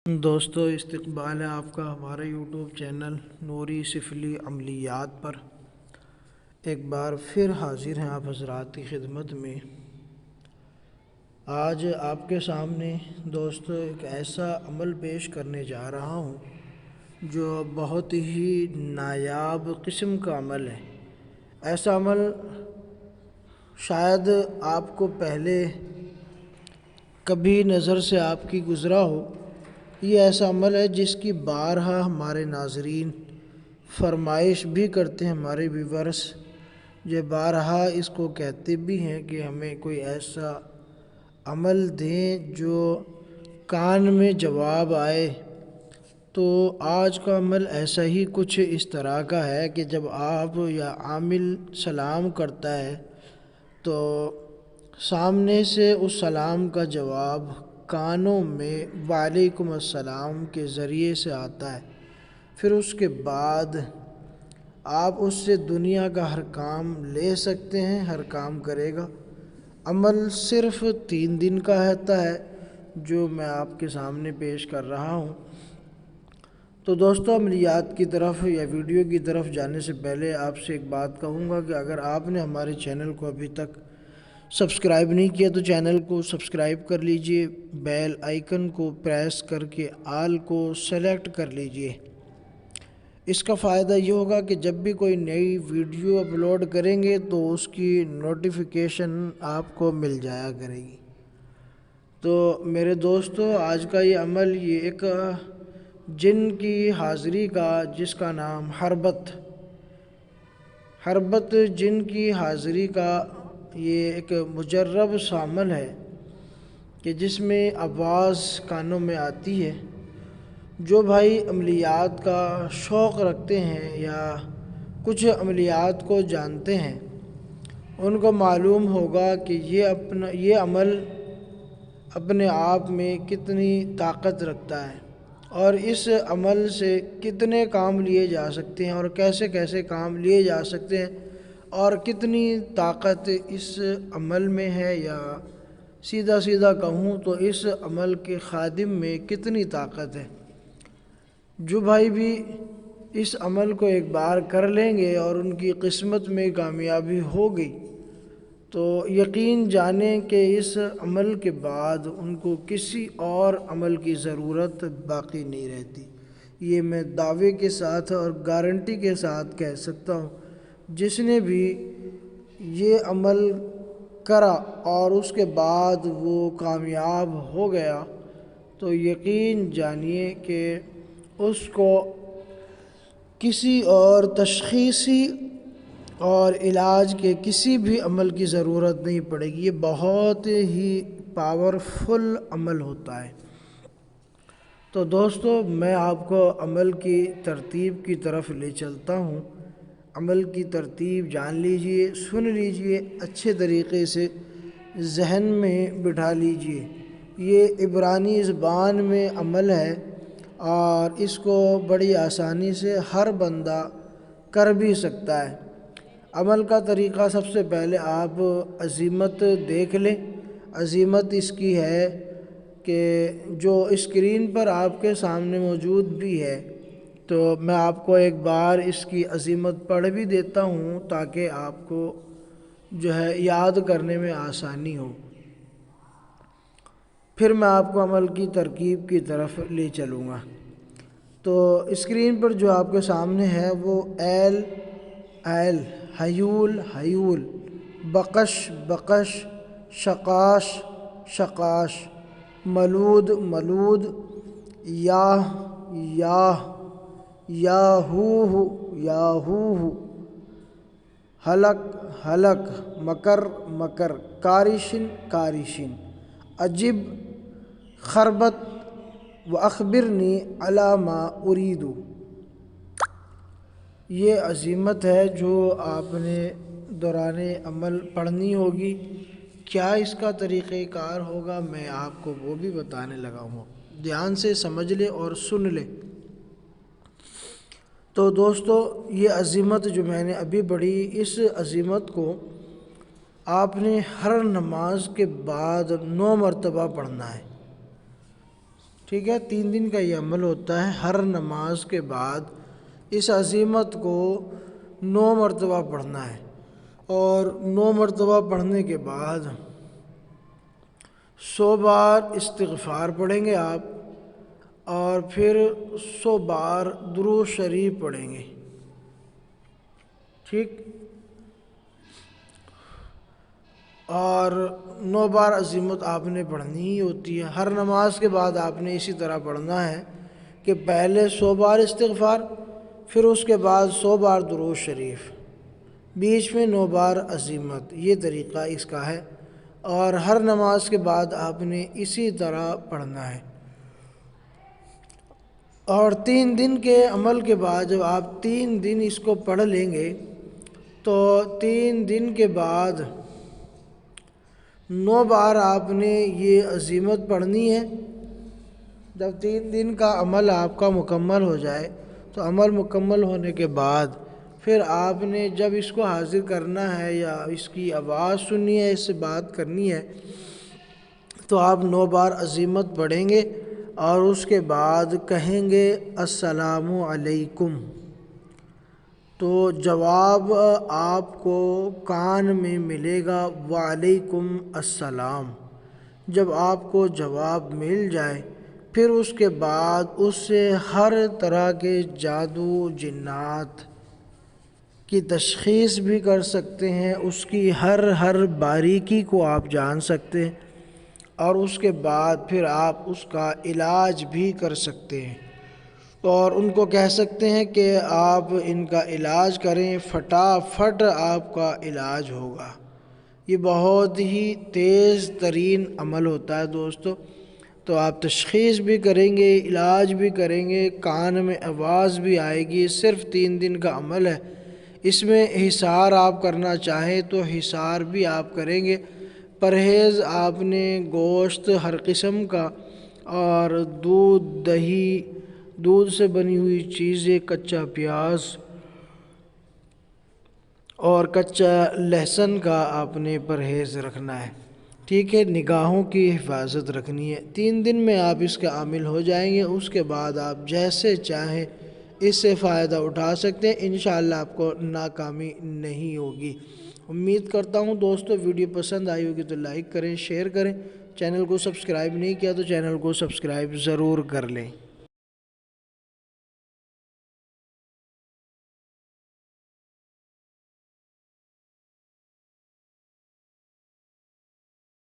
دوستو، استقبال ہے آپ کا ہمارے یوٹیوب چینل نوری سفلی عملیات پر۔ ایک بار پھر حاضر ہیں آپ حضرات کی خدمت میں۔ آج آپ کے سامنے دوستو ایک ایسا عمل پیش کرنے جا رہا ہوں جو بہت ہی نایاب قسم کا عمل ہے۔ ایسا عمل شاید آپ کو پہلے کبھی نظر سے آپ کی گزرا ہو۔ یہ ایسا عمل ہے جس کی بارہا ہمارے ناظرین فرمائش بھی کرتے ہیں، ہمارے ویورز جو بارہا اس کو کہتے بھی ہیں کہ ہمیں کوئی ایسا عمل دیں جو کان میں جواب آئے۔ تو آج کا عمل ایسا ہی کچھ اس طرح کا ہے کہ جب آپ یا عامل سلام کرتا ہے تو سامنے سے اس سلام کا جواب کانوں میں وعلیکم السلام کے ذریعے سے آتا ہے۔ پھر اس کے بعد آپ اس سے دنیا کا ہر کام لے سکتے ہیں، ہر کام کرے گا۔ عمل صرف 3 دن کا ہوتا ہے جو میں آپ کے سامنے پیش کر رہا ہوں۔ تو دوستو، عملیات کی طرف یا ویڈیو کی طرف جانے سے پہلے آپ سے ایک بات کہوں گا کہ اگر آپ نے ہمارے چینل کو ابھی تک سبسکرائب نہیں کیا تو چینل کو سبسکرائب کر لیجئے، بیل آئیکن کو پریس کر کے آل کو سلیکٹ کر لیجئے۔ اس کا فائدہ یہ ہوگا کہ جب بھی کوئی نئی ویڈیو اپلوڈ کریں گے تو اس کی نوٹیفیکیشن آپ کو مل جایا کرے گی۔ تو میرے دوستو، آج کا یہ عمل یہ ایک جن کی حاضری کا، جس کا نام حربت جن کی حاضری کا یہ ایک مجرب سا عمل ہے کہ جس میں آواز کانوں میں آتی ہے۔ جو بھائی عملیات کا شوق رکھتے ہیں یا کچھ عملیات کو جانتے ہیں ان کو معلوم ہوگا کہ یہ عمل اپنے آپ میں کتنی طاقت رکھتا ہے اور اس عمل سے کتنے کام لیے جا سکتے ہیں اور کیسے کیسے کام لیے جا سکتے ہیں اور کتنی طاقت اس عمل میں ہے، یا سیدھا کہوں تو اس عمل کے خادم میں کتنی طاقت ہے۔ جو بھائی بھی اس عمل کو ایک بار کر لیں گے اور ان کی قسمت میں کامیابی ہو گئی تو یقین جانیں کہ اس عمل کے بعد ان کو کسی اور عمل کی ضرورت باقی نہیں رہتی۔ یہ میں دعوے کے ساتھ اور گارنٹی کے ساتھ کہہ سکتا ہوں، جس نے بھی یہ عمل کرا اور اس کے بعد وہ کامیاب ہو گیا تو یقین جانیے کہ اس کو کسی اور تشخیصی اور علاج کے کسی بھی عمل کی ضرورت نہیں پڑے گی۔ یہ بہت ہی پاورفل عمل ہوتا ہے۔ تو دوستو، میں آپ کو عمل کی ترتیب کی طرف لے چلتا ہوں۔ عمل کی ترتیب جان لیجئے، سن لیجئے، اچھے طریقے سے ذہن میں بٹھا لیجئے۔ یہ عبرانی زبان میں عمل ہے اور اس کو بڑی آسانی سے ہر بندہ کر بھی سکتا ہے۔ عمل کا طریقہ، سب سے پہلے آپ عزیمت دیکھ لیں۔ عزیمت اس کی ہے کہ جو اسکرین پر آپ کے سامنے موجود بھی ہے، تو میں آپ کو ایک بار اس کی عزیمت پڑھ بھی دیتا ہوں تاکہ آپ کو جو ہے یاد کرنے میں آسانی ہو۔ پھر میں آپ کو عمل کی ترکیب کی طرف لے چلوں گا۔ تو اسکرین پر جو آپ کے سامنے ہے وہ ایل حیول، بقش، شقاش، ملود، یاہو، حلق، مکر، کارشن، عجب، خربت، واخبرنی علی ما ارید۔ یہ عزیمت ہے جو آپ نے دوران عمل پڑھنی ہوگی۔ کیا اس کا طریقہ کار ہوگا میں آپ کو وہ بھی بتانے لگا ہوں، دھیان سے سمجھ لے اور سن لے۔ تو دوستو، یہ عزیمت جو میں نے ابھی پڑھی، اس عزیمت کو آپ نے ہر نماز کے بعد 9 مرتبہ پڑھنا ہے۔ ٹھیک ہے، 3 دن کا یہ عمل ہوتا ہے۔ ہر نماز کے بعد اس عزیمت کو 9 مرتبہ پڑھنا ہے، اور 9 مرتبہ پڑھنے کے بعد 100 بار استغفار پڑھیں گے آپ، اور پھر 100 بار درود شریف پڑھیں گے۔ ٹھیک، اور 9 بار عزیمت آپ نے پڑھنی ہی ہوتی ہے۔ ہر نماز کے بعد آپ نے اسی طرح پڑھنا ہے کہ پہلے 100 بار استغفار، پھر اس کے بعد 100 بار درود شریف، بیچ میں 9 بار عزیمت، یہ طریقہ اس کا ہے، اور ہر نماز کے بعد آپ نے اسی طرح پڑھنا ہے۔ اور 3 دن کے عمل کے بعد جب آپ 3 دن اس کو پڑھ لیں گے تو 3 دن کے بعد 9 بار آپ نے یہ عزیمت پڑھنی ہے۔ جب 3 دن کا عمل آپ کا مکمل ہو جائے تو عمل مکمل ہونے کے بعد پھر آپ نے جب اس کو حاضر کرنا ہے یا اس کی آواز سننی ہے، اس سے بات کرنی ہے، تو آپ 9 بار عزیمت پڑھیں گے، اور اس کے بعد کہیں گے السلام علیکم، تو جواب آپ کو کان میں ملے گا وعلیکم السلام۔ جب آپ کو جواب مل جائے پھر اس کے بعد اس سے ہر طرح کے جادو جنات کی تشخیص بھی کر سکتے ہیں، اس کی ہر باریکی کو آپ جان سکتے ہیں، اور اس کے بعد پھر آپ اس کا علاج بھی کر سکتے ہیں، اور ان کو کہہ سکتے ہیں کہ آپ ان کا علاج کریں، فٹافٹ آپ کا علاج ہوگا۔ یہ بہت ہی تیز ترین عمل ہوتا ہے دوستو، تو آپ تشخیص بھی کریں گے، علاج بھی کریں گے، کان میں آواز بھی آئے گی۔ صرف 3 دن کا عمل ہے، اس میں حصار آپ کرنا چاہیں تو حصار بھی آپ کریں گے۔ پرہیز آپ نے گوشت ہر قسم کا، اور دودھ، دہی، دودھ سے بنی ہوئی چیزیں، کچا پیاز اور کچا لہسن کا آپ نے پرہیز رکھنا ہے۔ ٹھیک ہے، نگاہوں کی حفاظت رکھنی ہے۔ 3 دن میں آپ اس کے عامل ہو جائیں گے، اس کے بعد آپ جیسے چاہیں اس سے فائدہ اٹھا سکتے ہیں، انشاءاللہ آپ کو ناکامی نہیں ہوگی۔ امید کرتا ہوں دوستو ویڈیو پسند آئی ہوگی تو لائک کریں، شیئر کریں، چینل کو سبسکرائب نہیں کیا تو چینل کو سبسکرائب ضرور کر لیں۔